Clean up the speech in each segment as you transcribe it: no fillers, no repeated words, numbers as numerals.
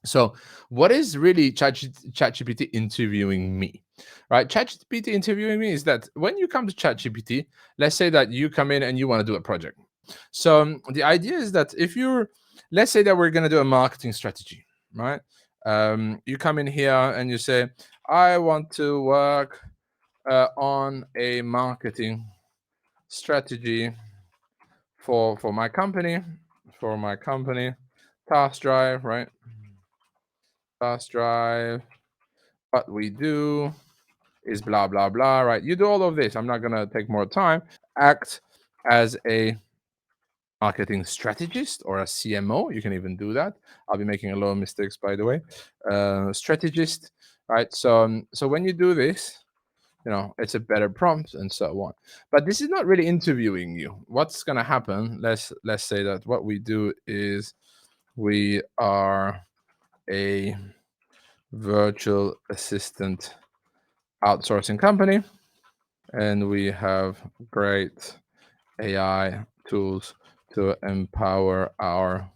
So, what is really ChatGPT interviewing me, right? ChatGPT interviewing me is that when you come to ChatGPT, let's say that you come in and you want to do a project. So, the idea is that if you're, let's say that we're going to do a marketing strategy, right? You come in here and you say, I want to work on a marketing strategy for my company, for my company, task drive, right? Task drive. What we do is blah blah blah, right? You do all of this. I'm not gonna take more time. Act as a marketing strategist or a CMO. You can even do that. I'll be making a lot of mistakes, by the way. Strategist, right? So when you do this, it's a better prompt and so on. But this is not really interviewing you. What's gonna happen? Let's say that what we do is we are a virtual assistant outsourcing company, and we have great AI tools to empower our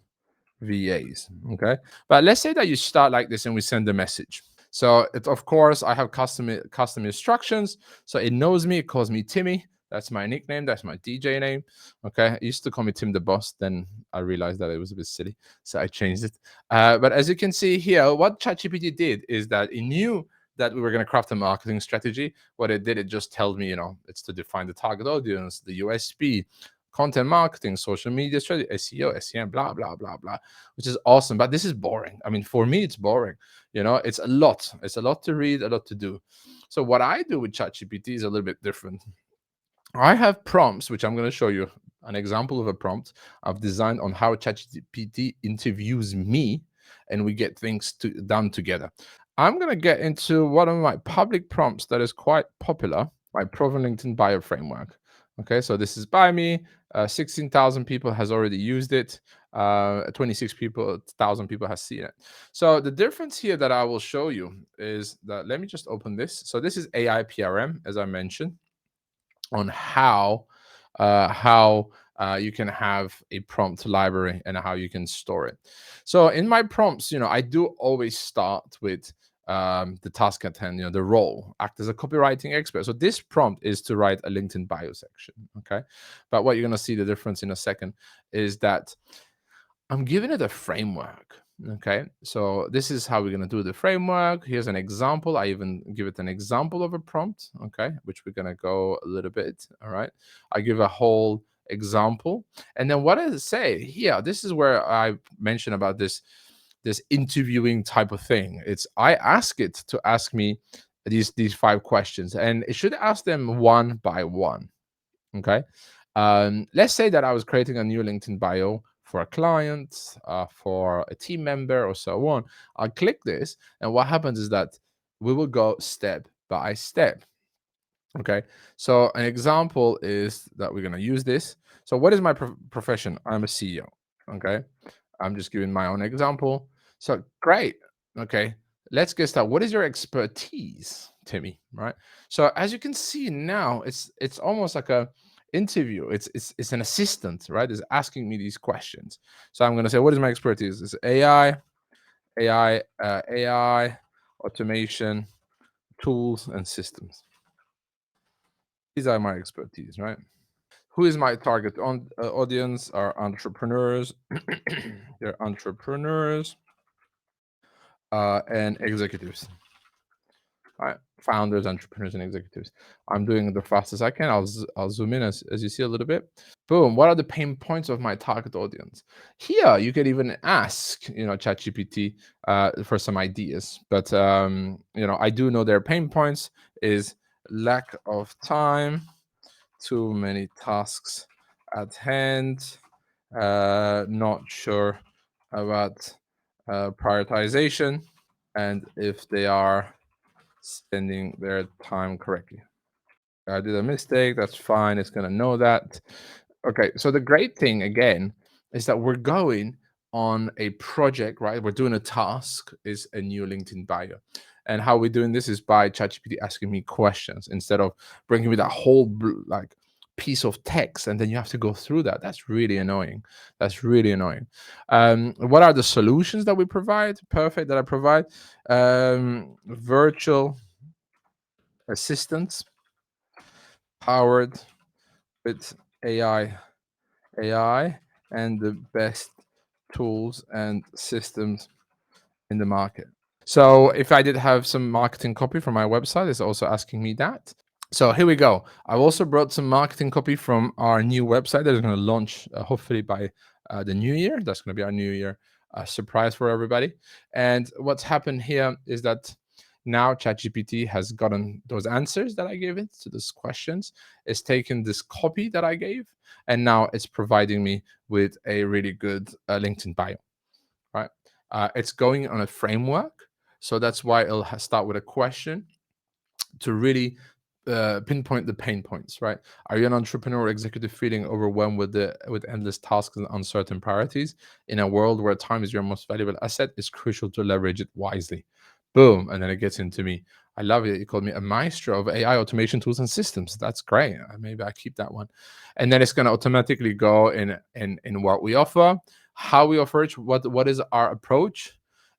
VAs. Okay, but let's say that you start like this, and we send a message. So of course I have custom instructions. So it knows me. It calls me Timmy. That's my nickname. That's my DJ name. Okay, it used to call me Tim the Boss. Then I realized that it was a bit silly, so I changed it. But as you can see here, what ChatGPT did is that it knew that we were going to craft a marketing strategy. What it did, it just told me, it's to define the target audience, the USP, content marketing, social media strategy, SEO, SEM, blah blah blah blah, which is awesome. But this is boring. I mean, for me, it's boring. It's a lot. It's a lot to read, a lot to do. So what I do with ChatGPT is a little bit different. I have prompts, which I'm going to show you an example of a prompt I've designed on how ChatGPT interviews me, and we get things done together. I'm going to get into one of my public prompts that is quite popular, my Proven LinkedIn Bio Framework. Okay, so this is by me. 16,000 people has already used it. 26,000 people has seen it. So the difference here that I will show you is that, let me just open this. So this is AI PRM, as I mentioned, on how you can have a prompt library and how you can store it. So in my prompts, I do always start with the task at hand, the role, act as a copywriting expert. So this prompt is to write a LinkedIn bio section. Okay. But what you're going to see the difference in a second is that I'm giving it a framework. Okay. So this is how we're going to do the framework. Here's an example. I even give it an example of a prompt. Okay. Which we're going to go a little bit. All right. I give a whole example. And then what does it say here? This is where I mentioned about this interviewing type of thing. It's, I ask it to ask me these 5 questions, and it should ask them one by one. Okay. Let's say that I was creating a new LinkedIn bio for a client, for a team member, or so on. I'll click this, and what happens is that we will go step by step. Okay. So an example is that we're going to use this. So what is my profession? I'm a CEO. Okay. I'm just giving my own example. So great. Okay. Let's get started. What is your expertise, Timmy? Right. So as you can see now, it's almost like a interview. It's an assistant, right? Is asking me these questions. So I'm going to say, what is my expertise? It's AI, automation, tools, and systems. These are my expertise, right? Who is my target audience? Are entrepreneurs. They're entrepreneurs and executives. Right? Founders, entrepreneurs, and executives. I'm doing it the fastest I can. I'll zoom in as you see a little bit. Boom. What are the pain points of my target audience? Here, you could even ask, ChatGPT for some ideas. But I do know their pain points is lack of time, too many tasks at hand, not sure about prioritization, and if they are spending their time correctly. I did a mistake, that's fine, it's going to know that. Okay, so the great thing again is that we're going on a project, right? We're doing a task, is a new LinkedIn bio. And how we're doing this is by ChatGPT asking me questions instead of bringing me that whole like piece of text, and then you have to go through that. That's really annoying. That's really annoying. What are the solutions that we provide? Perfect, that I provide. Virtual assistants powered with AI, AI, and the best tools and systems in the market. So if I did have some marketing copy from my website, it's also asking me that. So here we go. I've also brought some marketing copy from our new website that is going to launch hopefully by the new year. That's going to be our new year surprise for everybody. And what's happened here is that now ChatGPT has gotten those answers that I gave it to those questions. It's taken this copy that I gave, and now it's providing me with a really good LinkedIn bio. Right? It's going on a framework, so that's why it'll start with a question to really pinpoint the pain points, right? Are you an entrepreneur or executive feeling overwhelmed with endless tasks and uncertain priorities? In a world where time is your most valuable asset, it's crucial to leverage it wisely. Boom, and then it gets into me. I love it. You called me a maestro of AI automation tools and systems. That's great. Maybe I keep that one. And then it's going to automatically go in what we offer, how we offer it, what is our approach,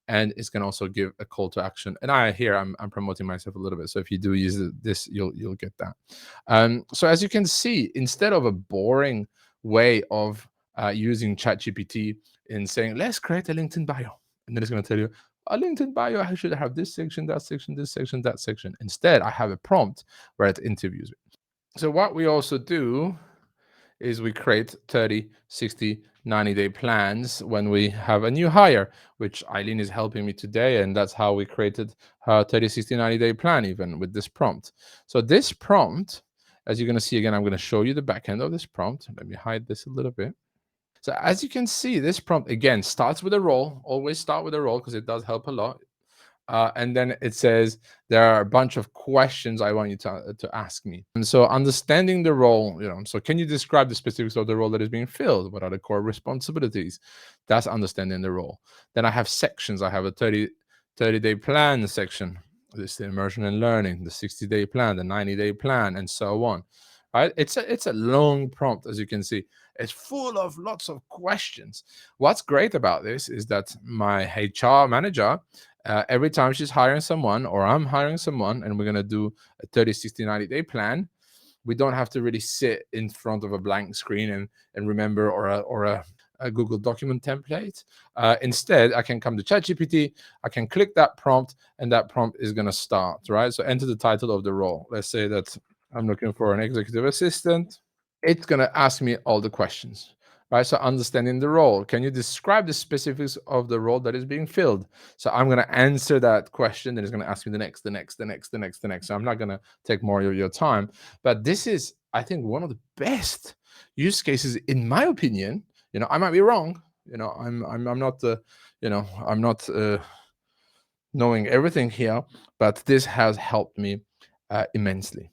and it's going to also give a call to action. And I'm promoting myself a little bit, so if you do use this, you'll get that. So as you can see, instead of a boring way of using ChatGPT in saying let's create a LinkedIn bio, and then it's going to tell you a LinkedIn bio, I should have this section, that section, this section, that section. Instead, I have a prompt where it interviews me. So what we also do is we create 30, 60, 90-day plans when we have a new hire, which Eileen is helping me today. And that's how we created her 30, 60, 90-day plan, even with this prompt. So this prompt, as you're going to see again, I'm going to show you the back end of this prompt. Let me hide this a little bit. So as you can see, this prompt, again, starts with a role. Always start with a role because it does help a lot. And then it says there are a bunch of questions I want you to ask me. And so understanding the role, so can you describe the specifics of the role that is being filled? What are the core responsibilities? That's understanding the role. Then I have sections. I have a 30-day plan section. This is the immersion and learning, the 60-day plan, the 90-day plan, and so on. Right? It's a long prompt, as you can see. It's full of lots of questions. What's great about this is that my HR manager, every time she's hiring someone or I'm hiring someone and we're going to do a 30, 60, 90-day plan, we don't have to really sit in front of a blank screen and remember or a Google document template. Instead, I can come to ChatGPT, I can click that prompt, and that prompt is going to start, right? So enter the title of the role. Let's say that I'm looking for an executive assistant. It's going to ask me all the questions, right? So understanding the role. Can you describe the specifics of the role that is being filled? So I'm going to answer that question. Then it's going to ask me the next. So I'm not going to take more of your time. But this is, I think, one of the best use cases, in my opinion. I might be wrong. I'm not the, I'm not knowing everything here, but this has helped me immensely.